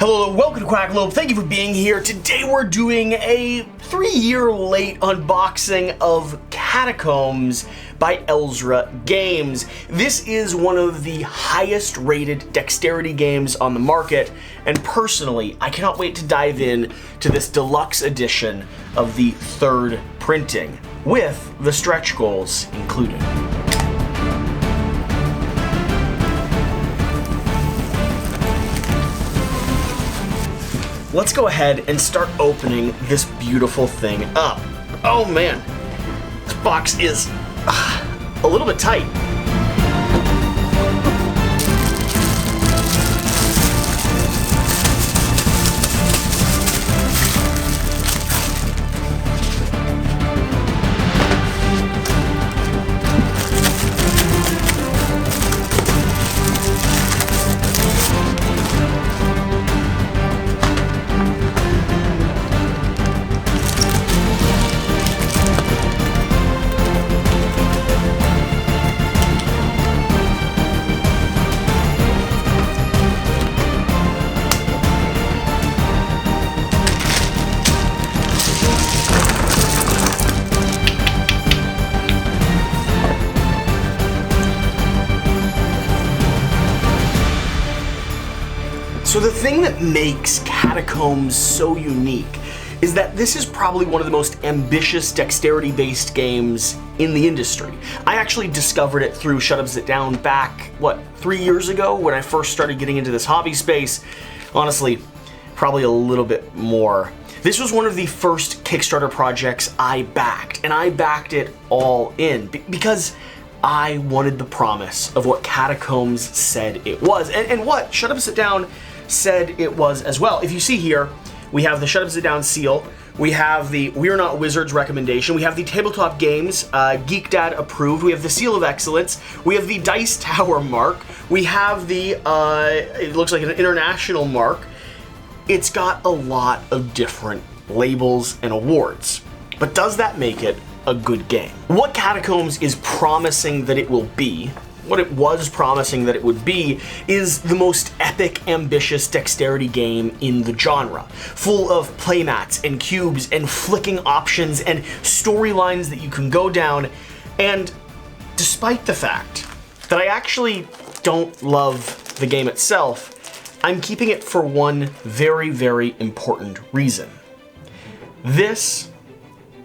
Hello, welcome to Quackalope. Thank you for being here. Today we're doing a 3-year late unboxing of Catacombs by Elzra Games. This is one of the highest rated dexterity games on the market, and personally, I cannot wait to dive in to this deluxe edition of the 3rd printing, with the stretch goals included. Let's go ahead and start opening this beautiful thing up. Oh man, this box is a little bit tight. So the thing that makes Catacombs so unique is that this is probably one of the most ambitious dexterity-based games in the industry. I actually discovered it through Shut Up Sit Down back, 3 years ago when I first started getting into this hobby space. Honestly, probably a little bit more. This was one of the first Kickstarter projects I backed, and I backed it all in because I wanted the promise of what Catacombs said it was, and what Shut Up Sit Down said it was as well. If you see here, we have the Shut Up Sit Down seal, we have the We're Not Wizards recommendation, we have the Tabletop Games Geek Dad approved, we have the Seal of Excellence, we have the Dice Tower mark, we have the, it looks like an international mark. It's got a lot of different labels and awards. But does that make it a good game? What Catacombs is promising that it will be, what it was promising that it would be, is the most epic, ambitious dexterity game in the genre, full of playmats and cubes and flicking options and storylines that you can go down. And despite the fact that I actually don't love the game itself, I'm keeping it for one very, very important reason. This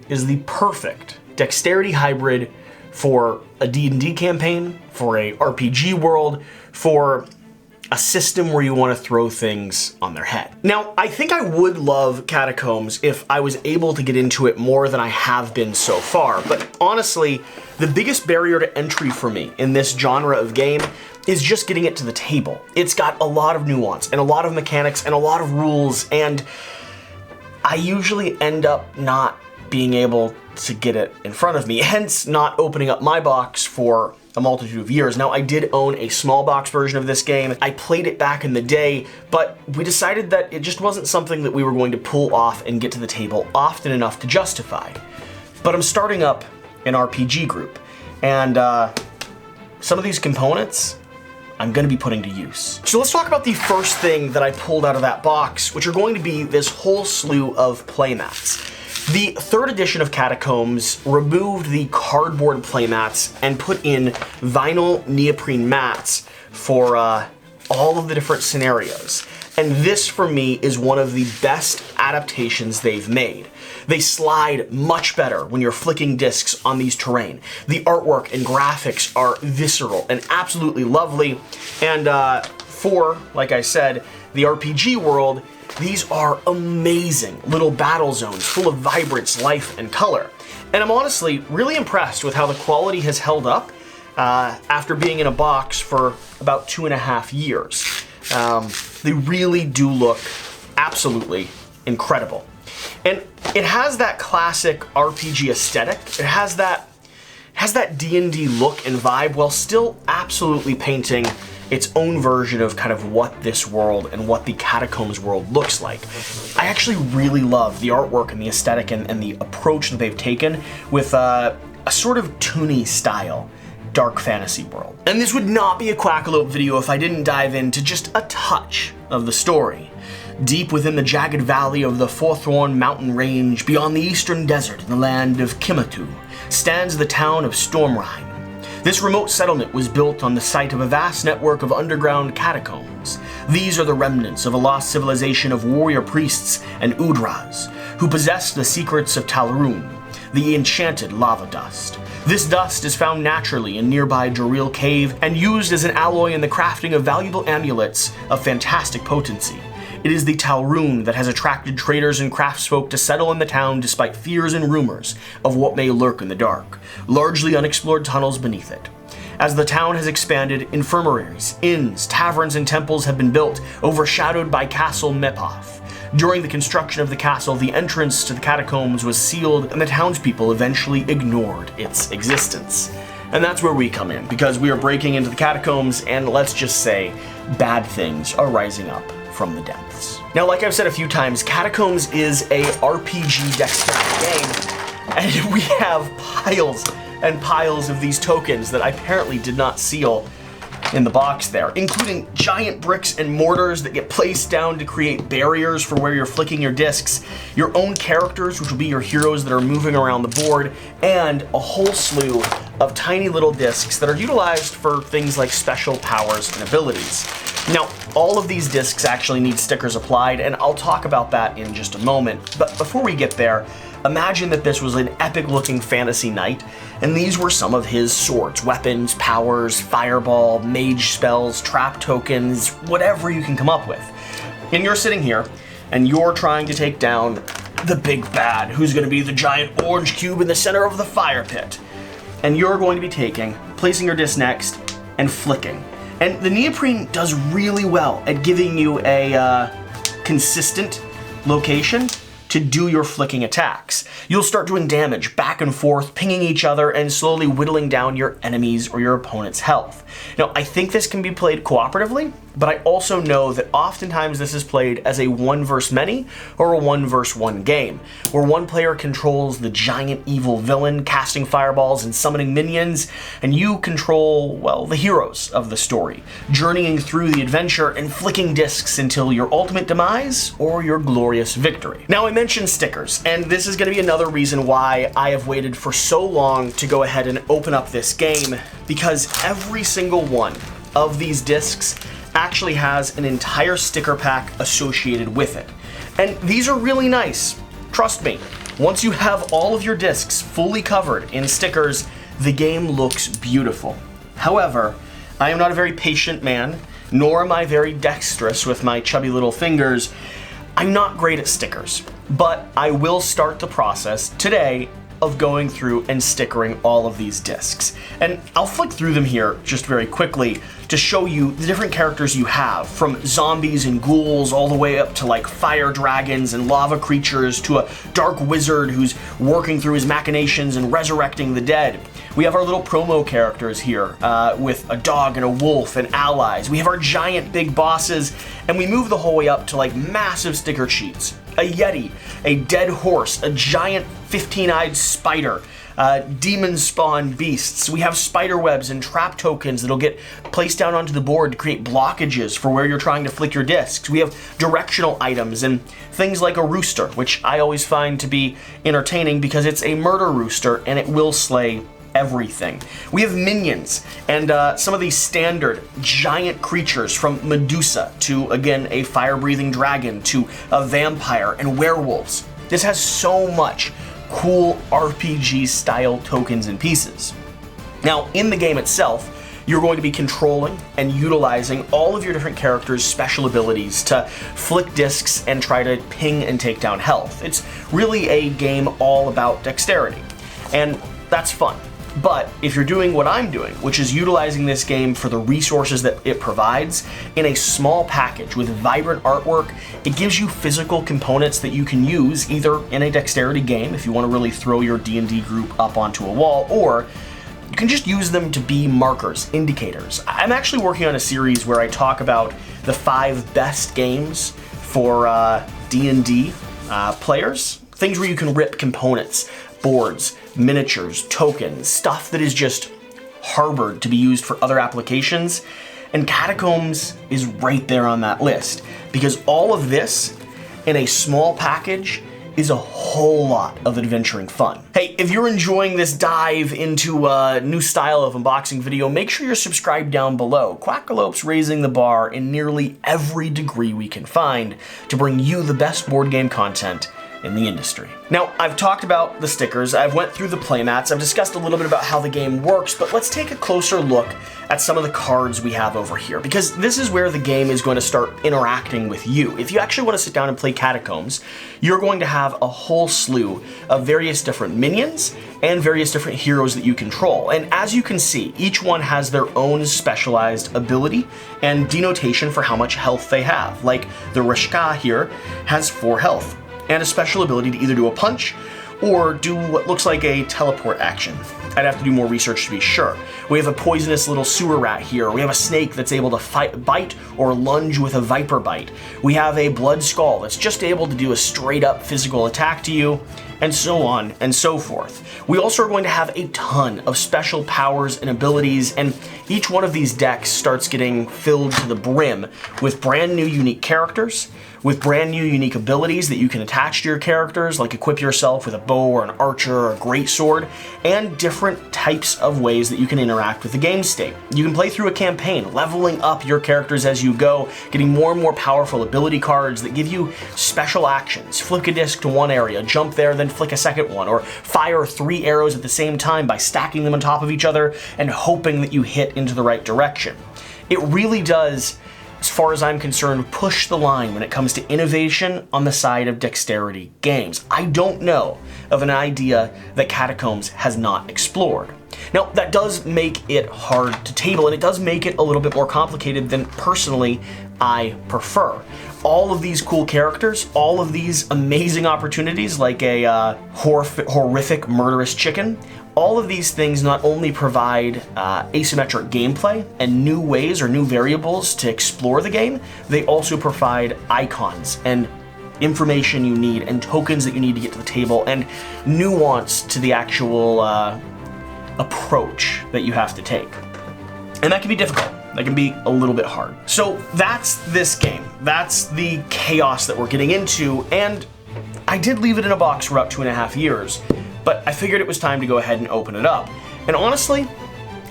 is the perfect dexterity hybrid for a D&D campaign, for a RPG world, for a system where you want to throw things on their head. Now, I think I would love Catacombs if I was able to get into it more than I have been so far, but honestly, the biggest barrier to entry for me in this genre of game is just getting it to the table. It's got a lot of nuance and a lot of mechanics and a lot of rules, and I usually end up not being able to get it in front of me, hence not opening up my box for a multitude of years. Now, I did own a small box version of this game. I played it back in the day, but we decided that it just wasn't something that we were going to pull off and get to the table often enough to justify. But I'm starting up an RPG group, and some of these components I'm going to be putting to use. So let's talk about the first thing that I pulled out of that box, which are going to be this whole slew of playmats. The 3rd edition of Catacombs removed the cardboard playmats and put in vinyl neoprene mats for all of the different scenarios. And this, for me, is one of the best adaptations they've made. They slide much better when you're flicking discs on these terrain. The artwork and graphics are visceral and absolutely lovely. And for, like I said, the RPG world, these are amazing little battle zones full of vibrance, life, and color. And I'm honestly really impressed with how the quality has held up after being in a box for about 2.5 years. They really do look absolutely incredible. And it has that classic RPG aesthetic. It has that D&D look and vibe while still absolutely painting its own version of kind of what this world and what the Catacombs world looks like. I actually really love the artwork and the aesthetic and the approach that they've taken with a sort of toony style dark fantasy world. And this would not be a Quackalope video if I didn't dive into just a touch of the story. Deep within the jagged valley of the Forthorn mountain range, beyond the eastern desert in the land of Kimatu, stands the town of Stormrhine. This remote settlement was built on the site of a vast network of underground catacombs. These are the remnants of a lost civilization of warrior priests and Udras, who possessed the secrets of Talrun, the enchanted lava dust. This dust is found naturally in nearby Joreel Cave and used as an alloy in the crafting of valuable amulets of fantastic potency. It is the Talrun that has attracted traders and craftsfolk to settle in the town despite fears and rumors of what may lurk in the dark, largely unexplored tunnels beneath it. As the town has expanded, infirmaries, inns, taverns, and temples have been built, overshadowed by Castle Mepoth. During the construction of the castle, the entrance to the catacombs was sealed, and the townspeople eventually ignored its existence. And that's where we come in, because we are breaking into the catacombs, and let's just say, bad things are rising up from the depths. Now, like I've said a few times, Catacombs is a RPG dexterity game, and we have piles and piles of these tokens that I apparently did not seal in the box there, including giant bricks and mortars that get placed down to create barriers for where you're flicking your discs, your own characters, which will be your heroes that are moving around the board, and a whole slew of tiny little discs that are utilized for things like special powers and abilities. Now, all of these discs actually need stickers applied, and I'll talk about that in just a moment. But before we get there, imagine that this was an epic-looking fantasy knight, and these were some of his swords, weapons, powers, fireball, mage spells, trap tokens, whatever you can come up with. And you're sitting here, and you're trying to take down the big bad, who's going to be the giant orange cube in the center of the fire pit. And you're going to be placing your disc next, and flicking. And the neoprene does really well at giving you a consistent location to do your flicking attacks. You'll start doing damage back and forth, pinging each other and slowly whittling down your enemies or your opponent's health. Now, I think this can be played cooperatively, but I also know that oftentimes this is played as a 1 versus many or a 1 versus 1 game, where one player controls the giant evil villain, casting fireballs and summoning minions, and you control, well, the heroes of the story, journeying through the adventure and flicking discs until your ultimate demise or your glorious victory. Now, I mentioned stickers, and this is going to be another reason why I have waited for so long to go ahead and open up this game, because every single one of these discs actually has an entire sticker pack associated with it. And these are really nice. Trust me, once you have all of your discs fully covered in stickers, the game looks beautiful. However, I am not a very patient man, nor am I very dexterous with my chubby little fingers. I'm not great at stickers, but I will start the process today of going through and stickering all of these discs. And I'll flick through them here just very quickly to show you the different characters you have, from zombies and ghouls all the way up to like fire dragons and lava creatures to a dark wizard who's working through his machinations and resurrecting the dead. We have our little promo characters here with a dog and a wolf and allies. We have our giant big bosses, and we move the whole way up to like massive sticker sheets. A yeti, a dead horse, a giant 15-eyed spider, demon spawn beasts. We have spider webs and trap tokens that'll get placed down onto the board to create blockages for where you're trying to flick your discs. We have directional items and things like a rooster, which I always find to be entertaining because it's a murder rooster and it will slay everything. We have minions and some of these standard giant creatures, from Medusa to, again, a fire-breathing dragon to a vampire and werewolves. This has so much cool RPG style tokens and pieces. Now, in the game itself, you're going to be controlling and utilizing all of your different characters' special abilities to flick discs and try to ping and take down health. It's really a game all about dexterity, and that's fun. But if you're doing what I'm doing, which is utilizing this game for the resources that it provides in a small package with vibrant artwork, it gives you physical components that you can use either in a dexterity game if you want to really throw your D&D group up onto a wall, or you can just use them to be markers, indicators. I'm actually working on a series where I talk about the 5 best games for D&D players, things where you can rip components, boards, miniatures, tokens, stuff that is just harbored to be used for other applications, And Catacombs is right there on that list, because all of this in a small package is a whole lot of adventuring fun. Hey, if you're enjoying this dive into a new style of unboxing video, make sure you're subscribed down below. Quackalope's raising the bar in nearly every degree we can find to bring you the best board game content in the industry. Now, I've talked about the stickers, I've went through the playmats, I've discussed a little bit about how the game works, but let's take a closer look at some of the cards we have over here, because this is where the game is going to start interacting with you. If you actually want to sit down and play Catacombs, you're going to have a whole slew of various different minions and various different heroes that you control. And as you can see, each one has their own specialized ability and denotation for how much health they have. Like the Rishka here has 4 health, and a special ability to either do a punch or do what looks like a teleport action. I'd have to do more research to be sure. We have a poisonous little sewer rat here. We have a snake that's able to bite or lunge with a viper bite. We have a blood skull that's just able to do a straight up physical attack to you, and so on and so forth. We also are going to have a ton of special powers and abilities, and each one of these decks starts getting filled to the brim with brand new unique characters, with brand new unique abilities that you can attach to your characters, like equip yourself with a bow or an archer or a greatsword, and different types of ways that you can interact with the game state. You can play through a campaign, leveling up your characters as you go, getting more and more powerful ability cards that give you special actions. Flick a disc to one area, jump there, then flick a second one, or fire 3 arrows at the same time by stacking them on top of each other and hoping that you hit into the right direction. It really does, as far as I'm concerned, push the line when it comes to innovation on the side of dexterity games. I don't know of an idea that Catacombs has not explored. Now, that does make it hard to table, and it does make it a little bit more complicated than personally I prefer. All of these cool characters, all of these amazing opportunities, like a horrific murderous chicken, all of these things not only provide asymmetric gameplay and new ways or new variables to explore the game, they also provide icons and information you need and tokens that you need to get to the table and nuance to the actual approach that you have to take. And that can be difficult. That can be a little bit hard. So that's this game. That's the chaos that we're getting into, and I did leave it in a box for about 2.5 years, but I figured it was time to go ahead and open it up. And honestly,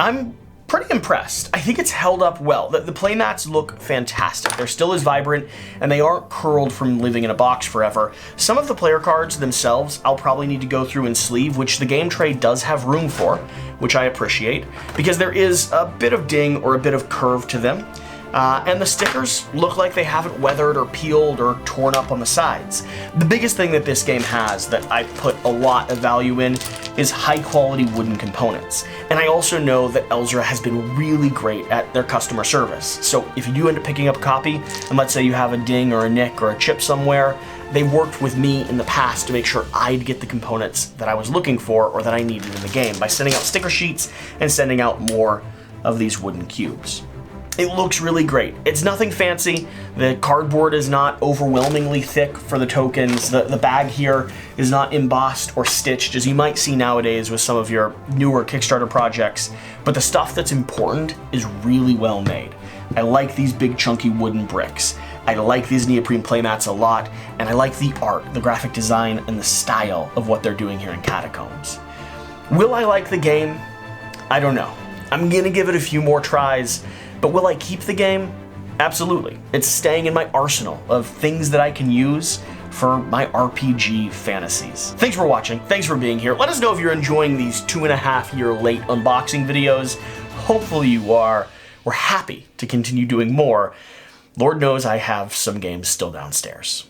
I'm pretty impressed. I think it's held up well. The playmats look fantastic. They're still as vibrant, and they aren't curled from living in a box forever. Some of the player cards themselves I'll probably need to go through and sleeve, which the game tray does have room for, which I appreciate, because there is a bit of ding or a bit of curve to them. And the stickers look like they haven't weathered or peeled or torn up on the sides. The biggest thing that this game has that I put a lot of value in is high quality wooden components. And I also know that Elzra has been really great at their customer service. So if you do end up picking up a copy, and let's say you have a ding or a nick or a chip somewhere, they worked with me in the past to make sure I'd get the components that I was looking for or that I needed in the game by sending out sticker sheets and sending out more of these wooden cubes. It looks really great. It's nothing fancy. The cardboard is not overwhelmingly thick for the tokens. The bag here is not embossed or stitched as you might see nowadays with some of your newer Kickstarter projects, but the stuff that's important is really well made. I like these big chunky wooden bricks. I like these neoprene playmats a lot, and I like the art, the graphic design, and the style of what they're doing here in Catacombs. Will I like the game? I don't know. I'm gonna give it a few more tries. But will I keep the game? Absolutely. It's staying in my arsenal of things that I can use for my RPG fantasies. Thanks for watching. Thanks for being here. Let us know if you're enjoying these 2.5 year late unboxing videos. Hopefully you are. We're happy to continue doing more. Lord knows I have some games still downstairs.